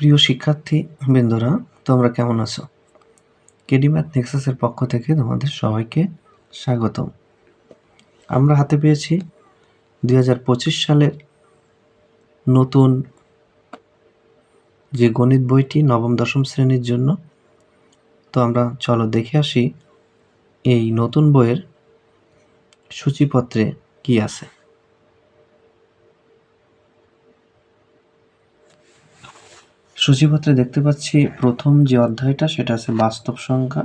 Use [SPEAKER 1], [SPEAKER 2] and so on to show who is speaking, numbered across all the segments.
[SPEAKER 1] প্রিয় শিক্ষার্থী বৃন্দরা, তোমরা কেমন আছো? কেডি ম্যাথ নেক্সাসের পক্ষ থেকে তোমাদের সবাইকে স্বাগতম। আমরা হাতে পেয়েছি 2025 সালের নতুন যে গণিত বইটি নবম দশম শ্রেণীর জন্য। তো আমরা চলো দেখে আসি এই নতুন বইয়ের সূচিপত্রে কি আছে। সূচিপত্রে দেখতে পাচ্ছি প্রথম যে অধ্যায়টা সেটা আছে বাস্তব সংখ্যা,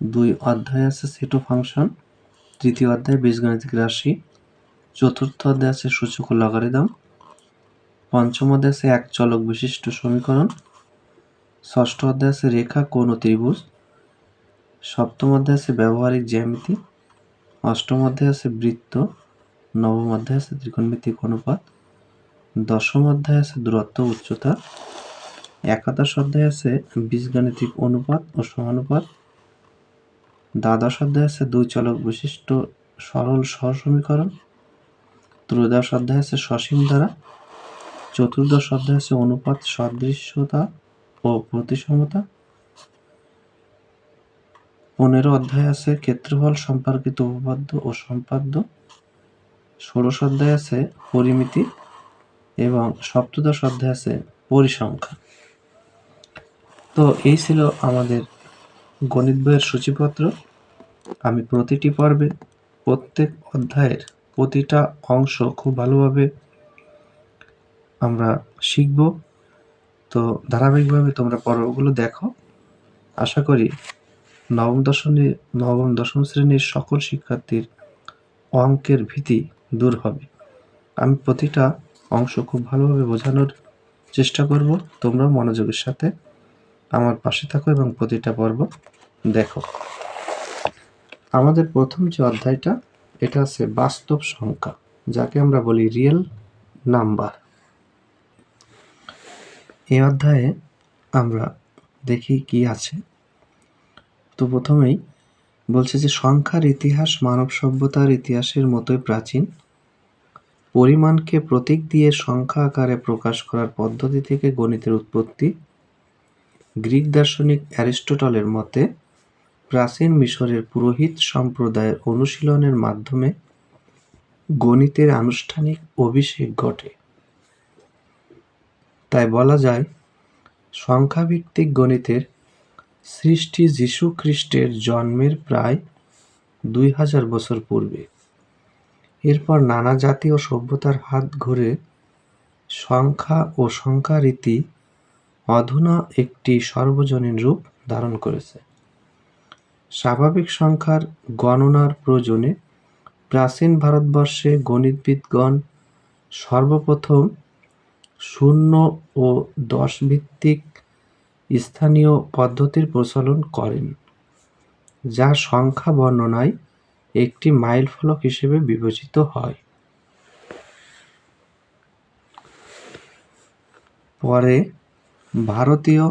[SPEAKER 1] 2 অধ্যায় আছে সেট ও ফাংশন, তৃতীয় অধ্যায় বীজগাণিতিক রাশি, চতুর্থ অধ্যায় আছে সূচক ও লগারিদম, পঞ্চম অধ্যায় আছে এক চলক বিশিষ্ট সমীকরণ, ষষ্ঠ অধ্যায় আছে রেখা, কোণ ও ত্রিভুজ, সপ্তম অধ্যায় আছে ব্যবহারিক জ্যামিতি, অষ্টম অধ্যায় আছে বৃত্ত, নবম অধ্যায় আছে ত্রিকোণমিতিক অনুপাত, দশম অধ্যায় আছে দূরত্ব উচ্চতা, একাদশ অধ্যায় আছে বীজগাণিতিক অনুপাত ও সমানুপাত, দ্বাদশ অধ্যায় আছে দুই চলক বিশিষ্ট সরল সহসমীকরণ, ত্রয়োদশ অধ্যায় আছে সসীম ধারা, চতুর্দশ অধ্যায় আছে অনুপাত সদৃশ্যতা ও প্রতিসমতা, 15 অধ্যায় আছে ক্ষেত্রফল সম্পর্কিত উপপাদ্য ও সম্পাদ্য, ষোড়শ অধ্যায় আছে পরিমিতি এবং সপ্তদশ অধ্যায় আছে পরিসংখ্যা। তো এই ছিল আমাদের গণিত বইয়ের সূচিপত্র। আমি প্রতিটি পর্বে প্রত্যেক অধ্যায়ের প্রতিটা অংশ খুব ভালোভাবে আমরা শিখব। তো ধারাবাহিকভাবে তোমরা পর্বগুলো দেখো। আশা করি নবম দশম শ্রেণীর সকল শিক্ষার্থীর অঙ্কের ভীতি দূর হবে। আমি প্রতিটা অংশ খুব ভালোভাবে বোঝানোর চেষ্টা করব। তোমরা মনোযোগের সাথে আমার পাশে থাকো এবং প্রতিটা পর্ব দেখো। আমাদের প্রথম যে অধ্যায়টা এটা আছে বাস্তব সংখ্যা, যাকে আমরা বলি রিয়েল নাম্বার। এই অধ্যায়ে আমরা দেখি কি আছে। তো প্রথমেই বলছে যে সংখ্যার ইতিহাস মানব সভ্যতার ইতিহাসের মতোই প্রাচীন। পরিমাণকে প্রতীক দিয়ে সংখ্যা আকারে প্রকাশ করার পদ্ধতি থেকে গণিতের উৎপত্তি। গ্রিক দার্শনিক অ্যারিস্টটলের মতে প্রাচীন মিশরের পুরোহিত সম্প্রদায়ের অনুশীলনের মাধ্যমে গণিতের আনুষ্ঠানিক অভিষেক ঘটে। তাই বলা যায় সংখ্যাভিত্তিক গণিতের সৃষ্টি যীশু খ্রিস্টের জন্মের প্রায় 2000 বছর পূর্বে। এরপর নানা জাতি ও সভ্যতার হাত ঘুরে সংখ্যা ও সংখ্যারীতি অধুনা একটি সর্বজনীন রূপ ধারণ করেছে। স্বাভাবিক সংখ্যার গণনার প্রয়োজনে প্রাচীন ভারতবর্ষে গণিতবিদগণ সর্বপ্রথম 0 ও 10 ভিত্তিক স্থানীয় পদ্ধতির প্রচলন করেন, যা সংখ্যা বর্ণনায় একটি মাইলফলক হিসেবে বিবেচিত হয়। পরে ভারতীয়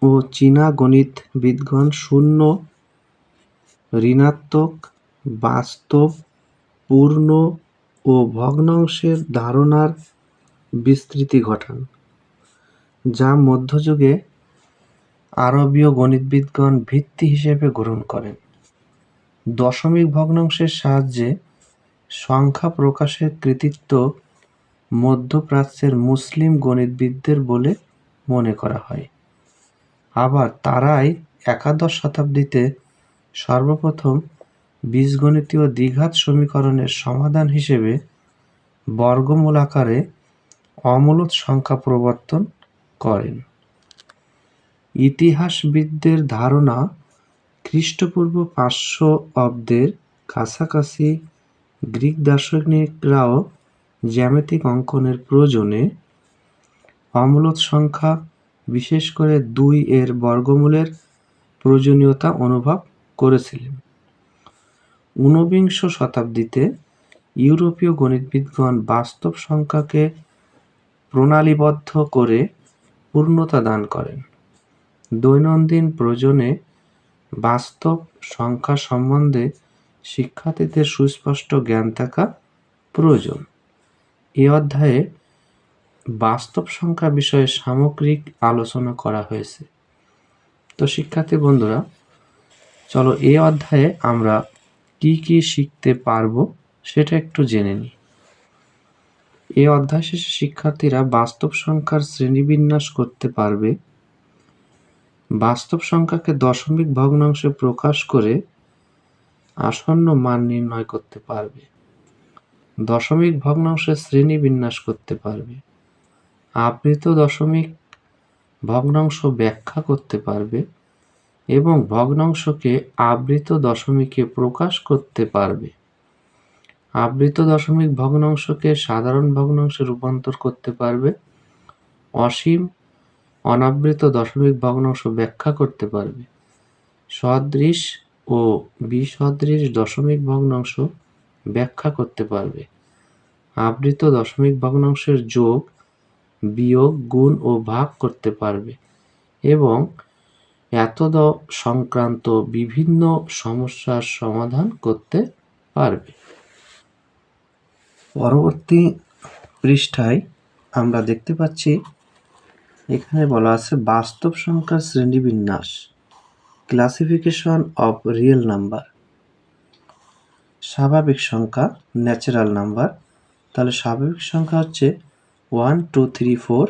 [SPEAKER 1] ও চীনা গণিতবিদগণ শূন্য, ঋণাত্মক, বাস্তব, পূর্ণ ও ভগ্নাংশের ধারণার বিস্তৃতি ঘটান, যা মধ্যযুগে আরবীয় গণিতবিদগণ ভিত্তি হিসেবে গ্রহণ করেন। দশমিক ভগ্নাংশের সাহায্যে সংখ্যা প্রকাশের কৃতিত্ব মধ্যপ্রাচ্যের মুসলিম গণিতবিদদের বলে মনে করা হয়। আবার তারাই একাদশ শতাব্দীতে সর্বপ্রথম বীজগণিতীয় দ্বিঘাত সমীকরণের সমাধান হিসেবে বর্গমূল আকারে অমূলদ সংখ্যা প্রবর্তন করেন। ইতিহাসবিদদের ধারণা খ্রিস্টপূর্ব 500 অব্দের কাছাকাছি গ্রিক দার্শনিকরাও জ্যামিতিক অঙ্কনের প্রয়োজনে অমূলদ সংখ্যা, বিশেষ করে 2 এর বর্গমূলের প্রয়োজনীয়তা অনুভব করেছিলেন। ঊনবিংশ শতাব্দীতে ইউরোপীয় গণিতবিদগণ বাস্তব সংখ্যাকে প্রণালীবদ্ধ করে পূর্ণতা দান করেন। দৈনন্দিন প্রয়োজনে বাস্তব সংখ্যা সম্বন্ধে শিক্ষার্থীদের সুস্পষ্ট জ্ঞান থাকা প্রয়োজন। এই অধ্যায়ে বাস্তব সংখ্যা বিষয়ে সামগ্রিক আলোচনা করা হয়েছে। তো শিক্ষার্থী বন্ধুরা, চলো এই অধ্যায়ে আমরা কি কি শিখতে পারবো সেটা একটু জেনে নিই। এই অধ্যায় শেষে শিক্ষার্থীরা বাস্তব সংখ্যার শ্রেণীবিন্যাস করতে পারবে, বাস্তব সংখ্যাকে দশমিক ভগ্নাংশে প্রকাশ করে আসন্ন মান নির্ণয় করতে পারবে, দশমিক ভগ্নাংশের শ্রেণীবিন্যাস করতে পারবে, আবৃত দশমিক ভগ্নাংশ ব্যাখ্যা করতে পারবে এবং ভগ্নাংশকে আবৃত দশমিকে প্রকাশ করতে পারবে। আবৃত দশমিক ভগ্নাংশকে সাধারণ ভগ্নাংশে রূপান্তর করতে পারবে, অসীম অনাবৃত দশমিক ভগ্নাংশ ব্যাখ্যা করতে পারবে, সদৃশ ও বিসদৃশ দশমিক ভগ্নাংশ ব্যাখ্যা করতে পারবে, আবৃত দশমিক ভগ্নাংশের যোগ, বিয়োগ, গুণ ও ভাগ করতে পারবে এবং এতদ সংক্রান্ত বিভিন্ন সমস্যার সমাধান করতে পারবে। পরবর্তী পৃষ্ঠায় আমরা দেখতে পাচ্ছি এখানে বলা আছে বাস্তব সংখ্যার শ্রেণীবিন্যাস, ক্লাসিফিকেশন অফ রিয়েল নাম্বার। স্বাভাবিক সংখ্যা, ন্যাচারাল নাম্বার। তাহলে স্বাভাবিক সংখ্যা হচ্ছে 1 2 3 4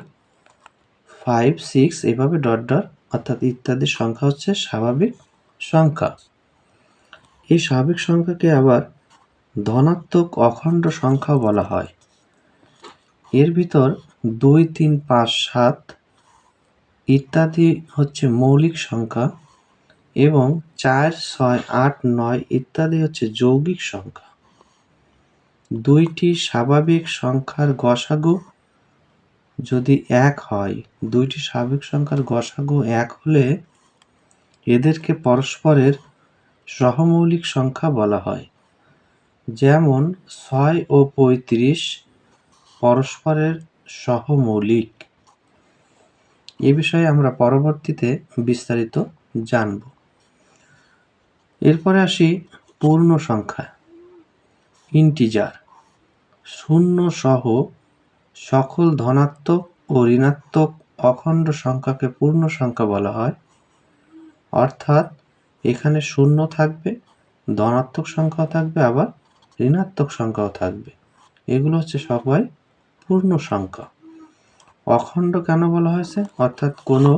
[SPEAKER 1] 5 6 এভাবে ডট ডট অর্থাৎ ইত্যাদি সংখ্যা হচ্ছে স্বাভাবিক সংখ্যা। এই স্বাভাবিক সংখ্যাকে আবার ধনাত্মক অখণ্ড সংখ্যা বলা হয়। এর ভিতর 2 3 5 7 ইত্যাদি হচ্ছে মৌলিক সংখ্যা এবং 4 6 8 9 ইত্যাদি হচ্ছে যৌগিক সংখ্যা। দুইটি স্বাভাবিক সংখ্যার গসাগু যদি 1 হয়, দুইটি স্বাভাবিক সংখ্যার গসাগু 1 হলে এদেরকে পরস্পরের সহমৌলিক সংখ্যা বলা হয়। যেমন 6 ও 35 পরস্পরের সহমৌলিক। এ বিষয়ে আমরা পরবর্তীতে বিস্তারিত জানব। এরপরে আসি পূর্ণ সংখ্যা, ইন্টিজার। শূন্য সহ সকল ধনাত্মক ও ঋণাত্মক অখণ্ড সংখ্যাকে পূর্ণ সংখ্যা বলা হয়। অর্থাৎ এখানে শূন্য থাকবে, ধনাত্মক সংখ্যাও থাকবে, আবার ঋণাত্মক সংখ্যাও থাকবে। এগুলো হচ্ছে সবাই পূর্ণ সংখ্যা। অখণ্ড কেন বলা হয়েছে? অর্থাৎ কোনো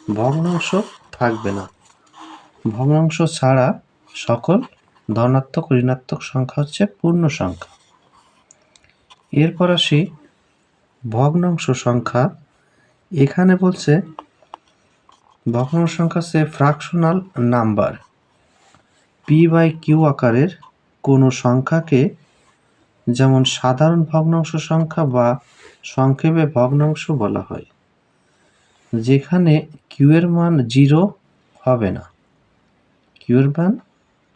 [SPEAKER 1] ভগ্নাংশ থাকবে না। ভগ্নাংশ ছাড়া সকল ধনাত্মক ঋণাত্মক সংখ্যা হচ্ছে পূর্ণ সংখ্যা। এরপর আসি ভগ্নাংশ সংখ্যা। এখানে বলছে ভগ্নাংশ সংখ্যা হচ্ছে ফ্র্যাকশনাল নাম্বার। p/q আকারের কোনো সংখ্যাকে যেমন সাধারণ ভগ্নাংশ সংখ্যা বা সংক্ষেপে ভগ্নাংশ বলা হয়, যেখানে q এর মান 0 হবে না। q এর মান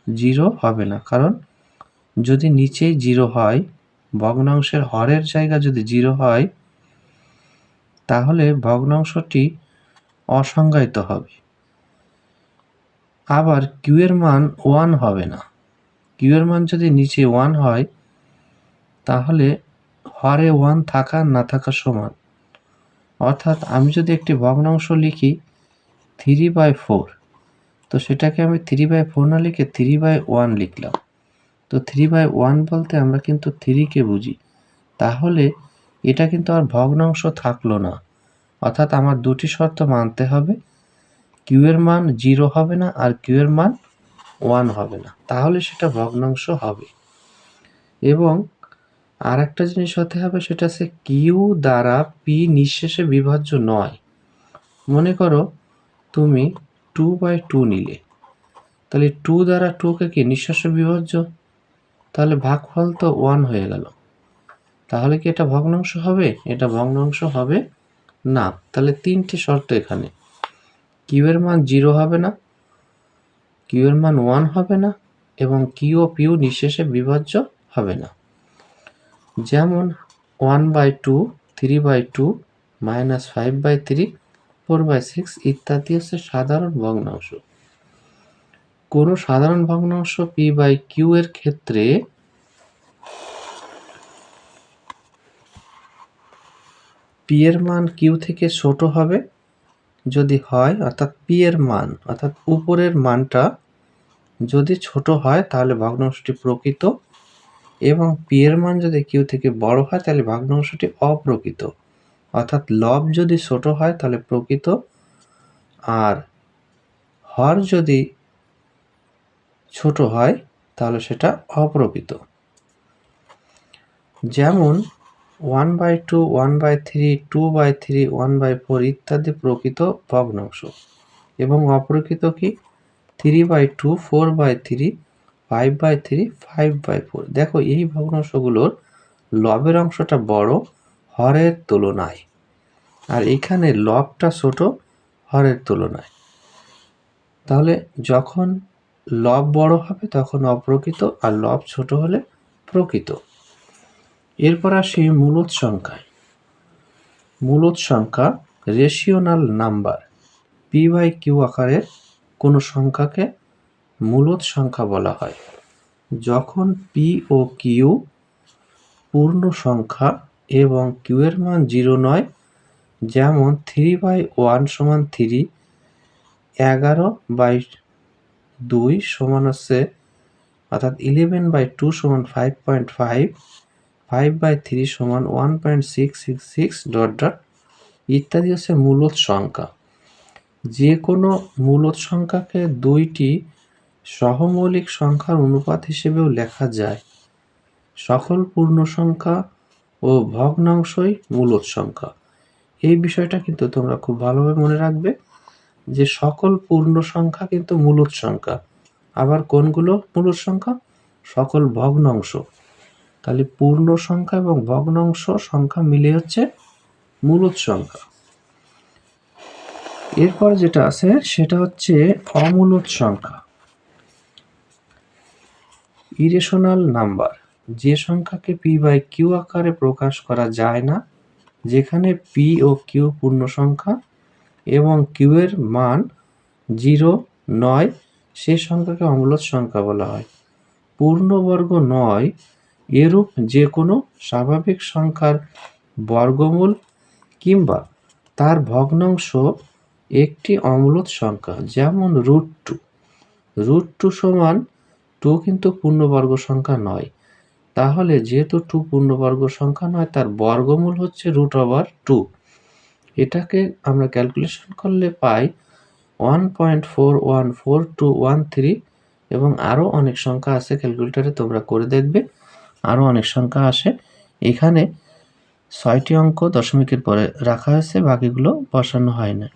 [SPEAKER 1] 0 হবে না, কারণ যদি নিচেই 0 হয়, ভগ্নাংশের হরের জায়গা যদি 0 হয়, তাহলে ভগ্নাংশটি অসংজ্ঞায়িত হবে। আবার q এর মান 1 হবে না। q এর মান যদি নিচে 1 হয়, তাহলে হরে 1 থাকা না থাকা সমান। অর্থাৎ আমি যদি একটি ভগ্নাংশ লিখি 3/4, তো সেটাকে আমি 3/4 না লিখে 3/1 লিখলাম। তো 3/1 বলতে আমরা কিন্তু 3-কে বুঝি। তাহলে এটা কিন্তু আর ভগ্নাংশ থাকলো না। অর্থাৎ আমার দুটি শর্ত মানতে হবে, q এর মান 0 হবে না আর q এর মান 1 হবে না, তাহলে সেটা ভগ্নাংশ হবে। এবং আর একটা জিনিস হতে হবে, সেটা হচ্ছে q দ্বারা p নিঃশেষে বিভাজ্য নয়। মনে করো তুমি 2/2 নিলে, তাহলে 2 দ্বারা 2কে কি নিঃশেষে বিভাজ্য? তাহলে ভাগফল তো 1 হয়ে গেল। তাহলে কি এটা ভগ্নাংশ হবে? এটা ভগ্নাংশ হবে না। তাহলে 3টি শর্ত এখানে, q এর মান 0 হবে না, q এর মান 1 হবে না এবং q ও p নিঃশেষে বিভাজ্য হবে না। যেমন 1/2, 3/2, -5/3, 4/6 ইত্যাদি হচ্ছে সাধারণ ভগ্নাংশ। কোনো সাধারণ ভগ্নাংশ p/q এর ক্ষেত্রে পি এর মান কিউ থেকে ছোট হবে যদি হয়, অর্থাৎ পি এর মান অর্থাৎ উপরের মানটা যদি ছোট হয় তাহলে ভগ্নাংশটি প্রকৃত, এবং পি এর মান যদি কিউ থেকে বড় হয় তাহলে ভগ্নাংশটি অপ্রকৃত। অর্থাৎ লব যদি ছোট হয় তাহলে প্রকৃত, আর হর যদি ছোট হয় তাহলে সেটা অপ্রকৃত। যেমন 1/2, 1/3, 2/3, 1/4 ইত্যাদি প্রকৃত ভগ্নাংশ, এবং অপ্রকৃত কি 3/2, 4/3, 5/3, 5/4। দেখো এই ভগ্নাংশগুলোর লবের অংশটা বড় হরের তুলনায়, আর এখানে লবটা ছোট হরের তুলনায়। তাহলে যখন লব বড় হবে তখন অপ্রকৃত, আর লব ছোট হলে প্রকৃত। এরপর আসি মূলদ সংখ্যায়। মূলদ সংখ্যা রেশিওনাল নাম্বার। p/q আকারের কোনো সংখ্যাকে মূলদ সংখ্যা বলা হয় যখন p ও q পূর্ণ সংখ্যা এবং q এর মান 0 নয়। যেমন 3/1 সমান 3, 11/2 সমান হচ্ছে অর্থাৎ 11/2 সমান 5.5, 5/3 সমান 1.666 ... ইত্যাদি হচ্ছে মূলদ সংখ্যা। যে কোনো মূলদ সংখ্যাকে দুইটি সহমৌলিক সংখ্যার অনুপাত হিসেবেও লেখা যায়। সকল পূর্ণ সংখ্যা ও ভগ্নাংশই মূলদ সংখ্যা। এই বিষয়টা কিন্তু তোমরা খুব ভালোভাবে মনে রাখবে যে সকল পূর্ণ সংখ্যা কিন্তু মূলদ সংখ্যা। আবার কোনগুলো মূলদ সংখ্যা? সকল ভগ্নাংশ। তাহলে পূর্ণ সংখ্যা এবং ভগ্নাংশ সংখ্যা মিলে হচ্ছে মূলদ সংখ্যা। এরপর যেটা আছে সেটা হচ্ছে অমূলদ সংখ্যা, ইরেশনাল নাম্বার। যে সংখ্যাকে p/q আকারে প্রকাশ করা যায় না, যেখানে p ও q পূর্ণ সংখ্যা এবং q এর মান 0 নয়, সে সংখ্যাকে অমূলদ সংখ্যা বলা হয়। পূর্ণবর্গ নয় এরূপ যে কোনো স্বাভাবিক সংখ্যার বর্গমূল কিংবা তার ভগ্নাংশ একটি অমূলদ সংখ্যা। যেমন √2। √2 সমান 2 কিন্তু পূর্ণবর্গ সংখ্যা নয়। তাহলে যেহেতু 2 পূর্ণবর্গ সংখ্যা নয়, তার বর্গমূল হচ্ছে √2। এটাকে আমরা ক্যালকুলেশন করলে পাই 1.414213, এবং আরও অনেক সংখ্যা আছে, ক্যালকুলেটরে তোমরা করে দেখবে আরও অনেক সংখ্যা আসে। এখানে 6টি অঙ্ক দশমিকের পরে রাখা হয়েছে, বাকিগুলো বসানো হয় না।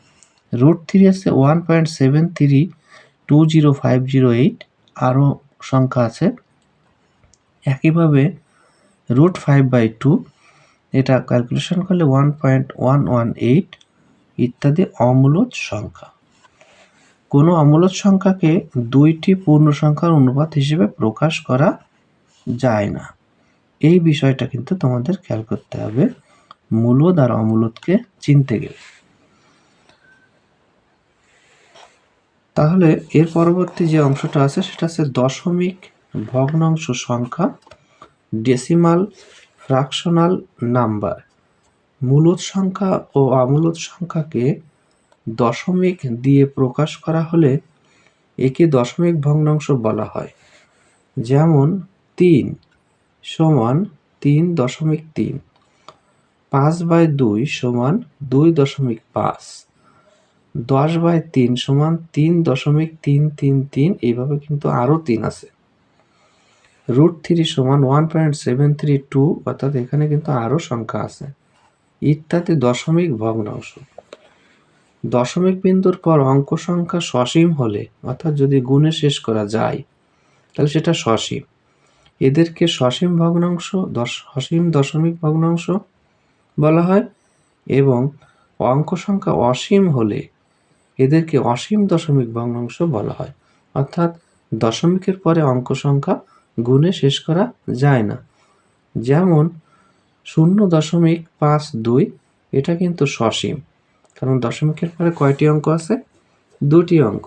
[SPEAKER 1] √3 আছে 1.73200508, আরও সংখ্যা আছে। একইভাবে √5/2, এটা ক্যালকুলেশন করলে 1.118 ইত্যাদি অমূলদ সংখ্যা। কোনো অমূলদ সংখ্যাকে দুইটি পূর্ণ সংখ্যার অনুপাত হিসেবে প্রকাশ করা যায় না। এই বিষয়টা কিন্তু তোমাদের খেয়াল করতে হবে মূলদ আর অমূলদকে চিনতে গেলে। তাহলে এর পরবর্তী যে অংশটা আছে সেটা হচ্ছে দশমিক ভগ্নাংশ সংখ্যা, ডেসিমাল ফ্র্যাকশনাল নাম্বার। মূলদ সংখ্যা ও অমূলদ সংখ্যাকে দশমিক দিয়ে প্রকাশ করা হলে একে দশমিক ভগ্নাংশ বলা হয়। যেমন 3 সমান 3.3, 5/2 সমান 2.5, 10/3 সমান 3.333। এইভাবে কিন্তু আরও 3 আছে। √3 সমান 1.732, অর্থাৎ এখানে কিন্তু আরও সংখ্যা আছে ইত্যাদি দশমিক ভগ্নাংশ। দশমিক বিন্দুর পর অঙ্ক সংখ্যা সসীম হলে, অর্থাৎ যদি গুণে শেষ করা যায় তাহলে সেটা সসীম। এদেরকে সসীম ভগ্নাংশ, সসীম দশমিক ভগ্নাংশ বলা হয়। এবং অঙ্ক সংখ্যা অসীম হলে এদেরকে অসীম দশমিক ভগ্নাংশ বলা হয়। অর্থাৎ দশমিকের পরে অঙ্ক সংখ্যা গুণে শেষ করা যায় না। যেমন 0.52, এটা কিন্তু সসীম, কারণ দশমিকের পরে কয়টি অঙ্ক আছে? 2টি অঙ্ক।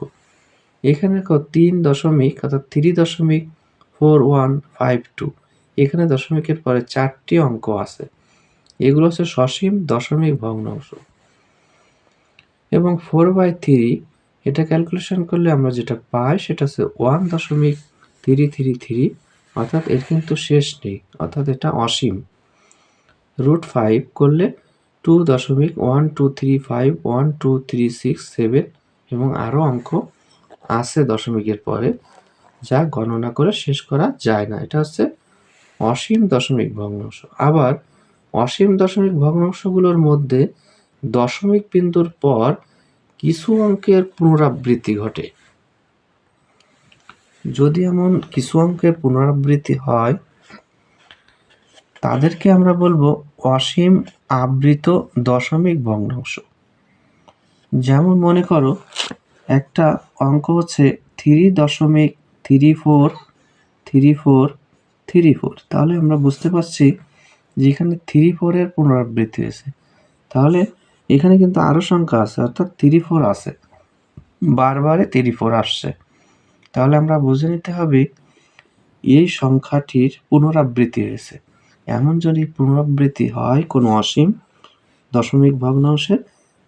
[SPEAKER 1] এখানে 3 দশমিক অর্থাৎ 3.4152, এখানে দশমিকের পরে 4টি অঙ্ক আছে। এগুলো হচ্ছে সসীম দশমিক ভগ্নাংশ। এবং 4/3 এটা ক্যালকুলেশন করলে আমরা যেটা পাই সেটা হচ্ছে 1.333, অর্থাৎ এর কিন্তু শেষ নেই, অর্থাৎ এটা অসীম। √5 করলে 2.12351236 এবং আরও অঙ্ক আছে দশমিকের পরে, যা গণনা করে শেষ করা যায় না। এটা হচ্ছে অসীম দশমিক ভগ্নাংশ। আবার অসীম দশমিক ভগ্নাংশগুলোর মধ্যে দশমিক বিন্দুর পর কিছু অঙ্কের পুনরাবৃত্তি ঘটে। যদি এমন কিছু অঙ্কের পুনরাবৃত্তি হয় তাদেরকে আমরা বলবো অসীম আবৃত দশমিক ভগ্নাংশ। যেমন মনে করো একটা অঙ্ক হচ্ছে 3.343434, তাহলে আমরা বুঝতে পারছি যে এখানে 34 এর পুনরাবৃত্তি হয়েছে। তাহলে এখানে কিন্তু আরও সংখ্যা আছে, অর্থাৎ 34 আছে, বারবারে 34 আসছে। তাহলে আমরা বুঝে নিতে হবে এই সংখ্যাটির পুনরাবৃত্তি হয়েছে। এমন যদি পুনরাবৃত্তি হয় কোনো অসীম দশমিক ভগ্নাংশের,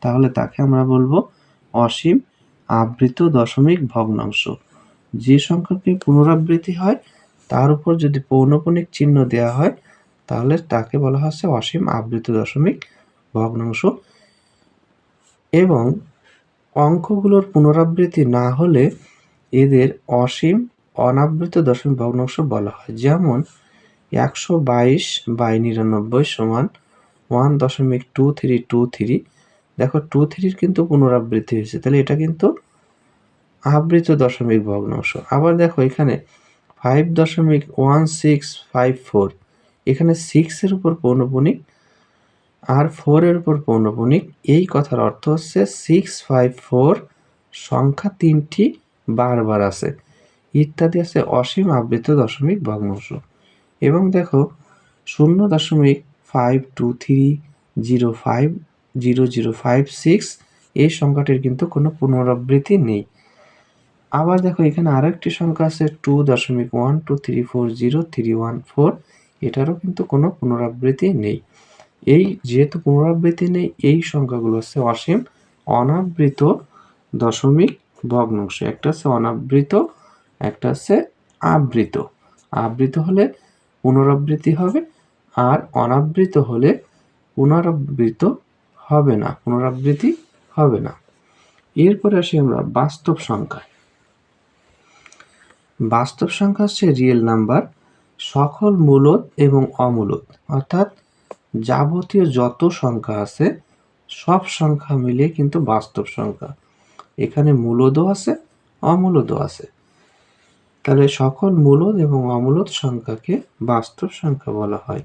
[SPEAKER 1] তাহলে তাকে আমরা বলবো অসীম আবৃত দশমিক ভগ্নাংশ। যে সংখ্যাটি পুনরাবৃত্তি হয় তার উপর যদি পৌনঃপুনিক চিহ্ন দেওয়া হয় তাহলে তাকে বলা হচ্ছে অসীম আবৃত দশমিক ভগ্নাংশ। এবং অঙ্কগুলোর পুনরাবৃত্তি না হলে এদের অসীম অনাবৃত দশমিক ভগ্নাংশ বলা হয়। যেমন 122/99 সমান 1.2323। দেখো 23 কিন্তু পুনরাবৃত্তি হয়েছে, তাহলে এটা কিন্তু আবৃত দশমিক ভগ্নাংশ। আবার দেখো এখানে 5.1654, এখানে 6 এর উপর পৌনঃপুনিক আর 4 এর উপর পৌনঃপুনিক। এই কথার অর্থ হচ্ছে 654 সংখ্যা তিনটি বারবার আছে, ইত্যাদি আছে অসীম আবৃত দশমিক ভগ্নাংশ। এবং দেখো 0.523050056 এই সংখ্যাটির কিন্তু কোনো পুনরাবৃত্তি নেই। আবার দেখো এখানে আরো একটি সংখ্যা আছে 2.123403114, এটারও কিন্তু কোনো পুনরাবৃত্তি নেই। এই যেহেতু পুনরাবৃত্তি নেই, এই সংখ্যাগুলো হচ্ছে অসীম অনাবৃত দশমিক ভগ্নাংশ। একটা হচ্ছে অনাবৃত, একটা হচ্ছে আবৃত। আবৃত হলে পুনরাবৃত্তি হবে, আর অনাবৃত হলে পুনরাবৃত্তি হবে না। এরপরে আসি আমরা বাস্তব সংখ্যায়। বাস্তব সংখ্যা হচ্ছে রিয়েল নাম্বার, সকল মূলদ এবং অমূলদ, অর্থাৎ যাবতীয় যত সংখ্যা আছে সব সংখ্যা মিলিয়ে কিন্তু বাস্তব সংখ্যা। এখানে মূলদও আছে, অমূলদও আছে। তাহলে সকল মূলদ এবং অমূলদ সংখ্যাকে বাস্তব সংখ্যা বলা হয়।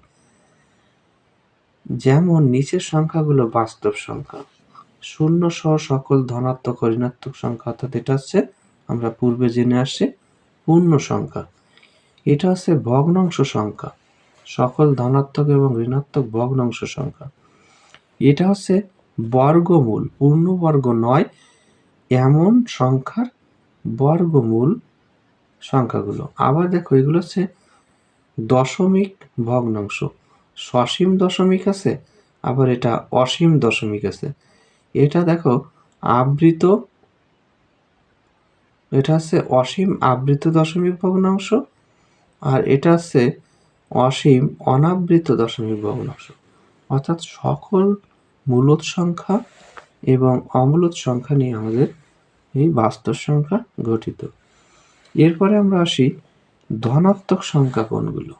[SPEAKER 1] যেমন নিচের সংখ্যাগুলো বাস্তব সংখ্যা। 0 সহ সকল ধনাত্মক ও ঋণাত্মক সংখ্যা, অর্থাৎ এটা হচ্ছে আমরা পূর্বে জেনে আসছি পূর্ণ সংখ্যা। এটা হচ্ছে ভগ্নাংশ সংখ্যা, সকল ধনাত্মক এবং ঋণাত্মক ভগ্নাংশ সংখ্যা। এটা হচ্ছে বর্গমূল, পূর্ণবর্গ নয় এমন সংখ্যার বর্গমূল সংখ্যাগুলো। আবার দেখো এগুলো হচ্ছে দশমিক ভগ্নাংশ, সসীম দশমিক আছে, আবার এটা অসীম দশমিক আছে। এটা দেখো আবৃত, এটা হচ্ছে অসীম আবৃত দশমিক ভগ্নাংশ, আর এটা হচ্ছে অসীম অনাবৃত দশমিক ভগ্নাংশ। অর্থাৎ সকল মূলদ সংখ্যা এবং অমূলদ সংখ্যা নিয়ে আমাদের এই বাস্তব সংখ্যা গঠিত। এরপরে আমরা আসি ধনাত্মক সংখ্যা কোনগুলো।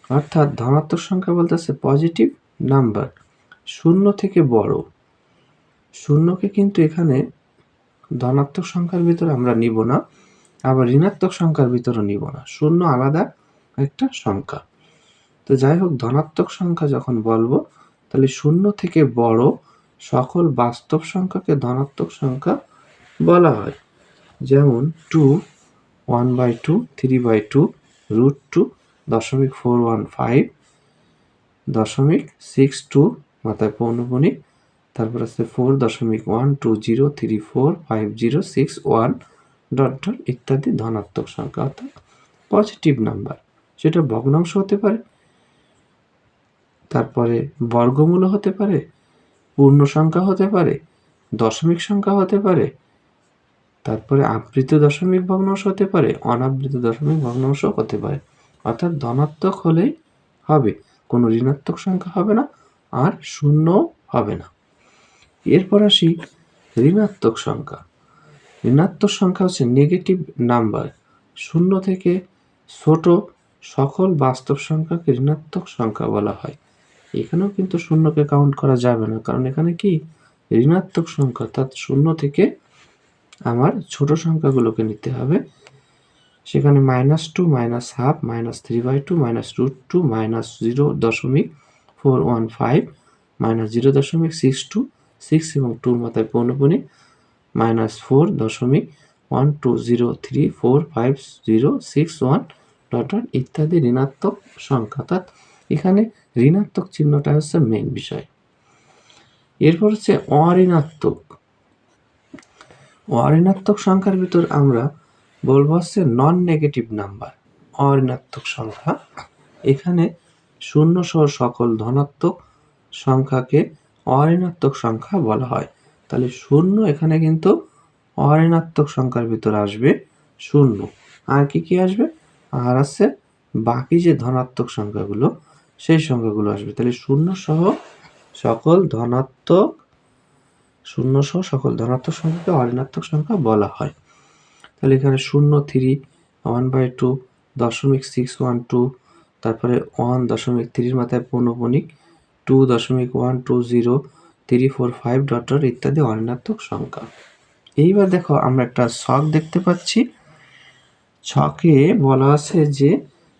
[SPEAKER 1] অর্থাৎ ধনাত্মক সংখ্যা বলতেছে পজিটিভ নাম্বার, শূন্য থেকে বড়। শূন্যকে কিন্তু এখানে ধনাত্মক সংখ্যার ভিতরে আমরা নিব না, আবার ঋণাত্মক সংখ্যার ভিতরে নিব না। শূন্য আলাদা একটা সংখ্যা। তো যাই হোক, ধনাত্মক সংখ্যা যখন বলবো তাহলে শূন্য থেকে বড় সকল বাস্তব সংখ্যাকে ধনাত্মক সংখ্যা বলা হয়। যেমন 2, 1/2, 3/2, √2, 0.415, 0.62 মাথায় পৌনঃপুনিক, তারপর আছে 4.12034506 ইত্যাদি ধনাত্মক সংখ্যা, অর্থাৎ পজিটিভ নাম্বার, সেটা ভগ্নাংশ হতে পারে। তারপরে বর্গমূল হতে পারে, পূর্ণ সংখ্যা হতে পারে, দশমিক সংখ্যা হতে পারে, তারপরে আবৃত দশমিক ভগ্নাংশ হতে পারে, অনাবৃত দশমিক ভগ্নাংশ হতে পারে। অর্থাৎ ধনাত্মক হলেই হবে, কোনো ঋণাত্মক সংখ্যা হবে না, আর শূন্য হবে না। এরপর আসি ঋণাত্মক সংখ্যা। ঋণাত্মক সংখ্যা হচ্ছে নেগেটিভ নাম্বার। শূন্য থেকে ছোট সকল বাস্তব সংখ্যাকে ঋণাত্মক সংখ্যা বলা হয়। এখানেও কিন্তু শূন্যকে কাউন্ট করা যাবে না, কারণ এখানে কি ঋণাত্মক সংখ্যা, অর্থাৎ শূন্য থেকে আমার ছোট সংখ্যাগুলোকে নিতে হবে। সেখানে -2, -1/2, -3/2, -√2, -0.415, -0.62, 6 এবং 2 মাথায় পৌনঃপুনিক, -4.12034506 ইত্যাদি ঋণাত্মক সংখ্যা। অর্থাৎ এখানে ঋণাত্মক চিহ্নটা হচ্ছে মেইন বিষয়। এরপর হচ্ছে অঋণাত্মক। অঋণাত্মক সংখ্যার ভিতর আমরা বলবো হচ্ছে নন নেগেটিভ নাম্বার, অঋণাত্মক সংখ্যা। এখানে শূন্য সহ সকল ধনাত্মক সংখ্যাকে অঋণাত্মক সংখ্যা বলা হয়। তাহলে শূন্য এখানে কিন্তু অঋণাত্মক সংখ্যার ভিতর আসবে, শূন্য। আর কি আসবে? আর আছে বাকি যে ধনাত্মক সংখ্যাগুলো, সেই সংখ্যাগুলো আসবে। তাহলে শূন্য সহ সকল ধনাত্মক সংখ্যাকে অঋণাত্মক সংখ্যা বলা হয়। তাহলে এখানে 0, 3, 1/2, 0.612, তারপরে 1.3 মাথায় পৌনঃপুনিক, 2.120, 3, 4, 5 ইত্যাদি অঋণাত্মক সংখ্যা। এইবার দেখো আমরা একটা ছক দেখতে পাচ্ছি। ছকে বলা আছে যে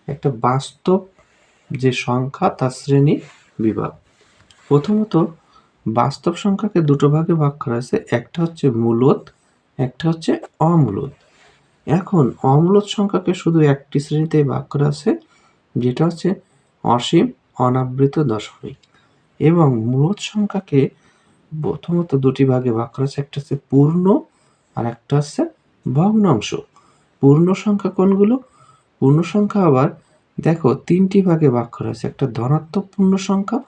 [SPEAKER 1] একটা বাস্তব যে সংখ্যা তার শ্রেণী বিভাগ। প্রথমত বাস্তব সংখ্যাকে দুটো ভাগে ভাগ করা আছে, একটা হচ্ছে মূলদ, একটা হচ্ছে অমূলদ। এখন অমূলদ সংখ্যাকে শুধু একটি শ্রেণীতে ভাগ করা আছে, যেটা হচ্ছে অসীম অনাবৃত দশমিক। এবং মূলদ সংখ্যাকে প্রথমত দুটি ভাগে ভাগ করা আছে, একটা হচ্ছে পূর্ণ আর একটা হচ্ছে ভগ্নাংশ। পূর্ণ সংখ্যা কোনগুলো? পূর্ণ সংখ্যা আবার দেখো তিনটি ভাগে ভাগ করা আছে, একটা ধনাত্মক পূর্ণ সংখ্যা,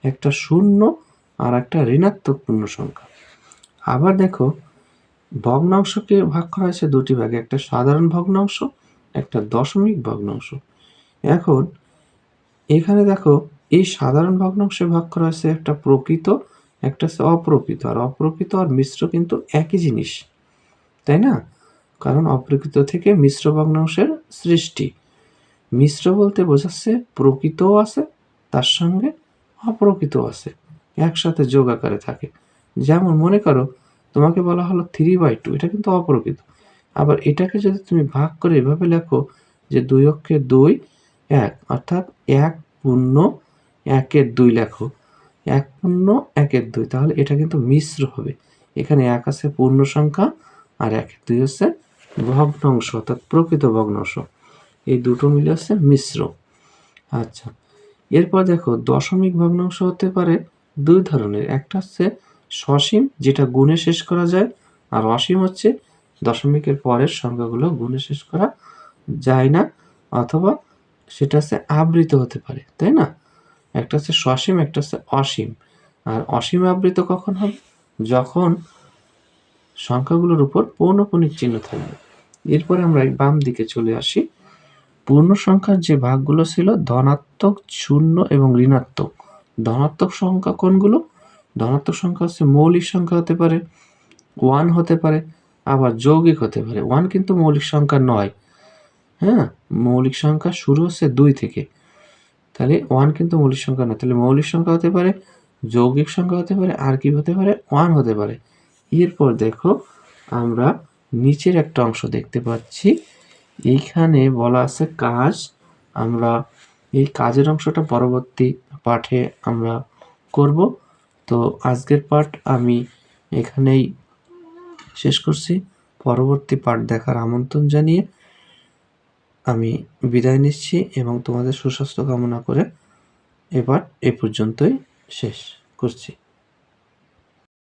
[SPEAKER 1] একটা শূন্য, আর একটা ঋণাত্মক পূর্ণ সংখ্যা। আবার দেখো ভগ্নাংশকে ভাগ করা হয়েছে দুটি ভাগে, একটা সাধারণ ভগ্নাংশ, একটা দশমিক ভগ্নাংশ। এখন এখানে দেখো এই সাধারণ ভগ্নাংশে ভাগ করা হয়েছে একটা প্রকৃত, একটা হচ্ছে অপ্রকৃত। আর অপ্রকৃত আর মিশ্র কিন্তু একই জিনিস, তাই না? কারণ অপ্রকৃত থেকে মিশ্র ভগ্নাংশের সৃষ্টি। মিশ্র বলতে বোঝাচ্ছে প্রকৃতও আছে, তার সঙ্গে অপ্রকৃত আছে, একসাথে যোগ আকারে থাকে। যেমন মনে করো তোমাকে বলা হলো 3/2, এটা কিন্তু অপ্রকৃত। আবার এটাকে যদি তুমি ভাগ করে এভাবে লেখো যে 2 অক্ষে 2, 1, অর্থাৎ 1.1/2 লেখো, 1.1/2, তাহলে এটা কিন্তু মিশ্র হবে। এখানে 1 আছে পূর্ণ সংখ্যা, আর 1/2 হচ্ছে ভগ্নাংশ, অর্থাৎ প্রকৃত ভগ্নাংশ। এই দুটো মিলে হচ্ছে মিশ্র। আচ্ছা, এরপর দেখো দশমিক ভগ্নাংশ হতে পারে দুই ধরনের, একটা হচ্ছে সসীম, যেটা গুণে শেষ করা যায়, আর অসীম হচ্ছে দশমিকের পরের সংখ্যাগুলো গুণে শেষ করা যায় না, অথবা সেটা হচ্ছে আবৃত হতে পারে, তাই না? একটা হচ্ছে সসীম, একটা হচ্ছে অসীম। আর অসীম আবৃত কখন হবে? যখন সংখ্যাগুলোর উপর পৌনঃপুনিক চিহ্ন থাকবে। এরপরে আমরা বাম দিকে চলে আসি। পূর্ণ সংখ্যার যে ভাগগুলো ছিল ধনাত্মক, শূন্য এবং ঋণাত্মক। ধনাত্মক সংখ্যা কোনগুলো? ধনাত্মক সংখ্যা হচ্ছে মৌলিক সংখ্যা হতে পারে, 1 হতে পারে, আবার যৌগিক হতে পারে। 1 কিন্তু মৌলিক সংখ্যা নয়, হ্যাঁ, মৌলিক সংখ্যা শুরু হচ্ছে 2 থেকে, তাহলে 1 কিন্তু মৌলিক সংখ্যা নয়। তাহলে মৌলিক সংখ্যা হতে পারে, যৌগিক সংখ্যা হতে পারে, আর কি হতে পারে? 1 হতে পারে। এরপর দেখো আমরা নিচের একটা অংশ দেখতে পাচ্ছি, এইখানে বলা আছে কাজ। আমরা এই কাজের অংশটা পরবর্তী পাঠে আমরা করব। তো আজকের পাঠ আমি এখানেই শেষ করছি। পরবর্তী পাঠ দেখার আমন্ত্রণ জানিয়ে আমি বিদায় নিচ্ছি এবং তোমাদের সুস্বাস্থ্য কামনা করে এবার এ পর্যন্তই শেষ করছি।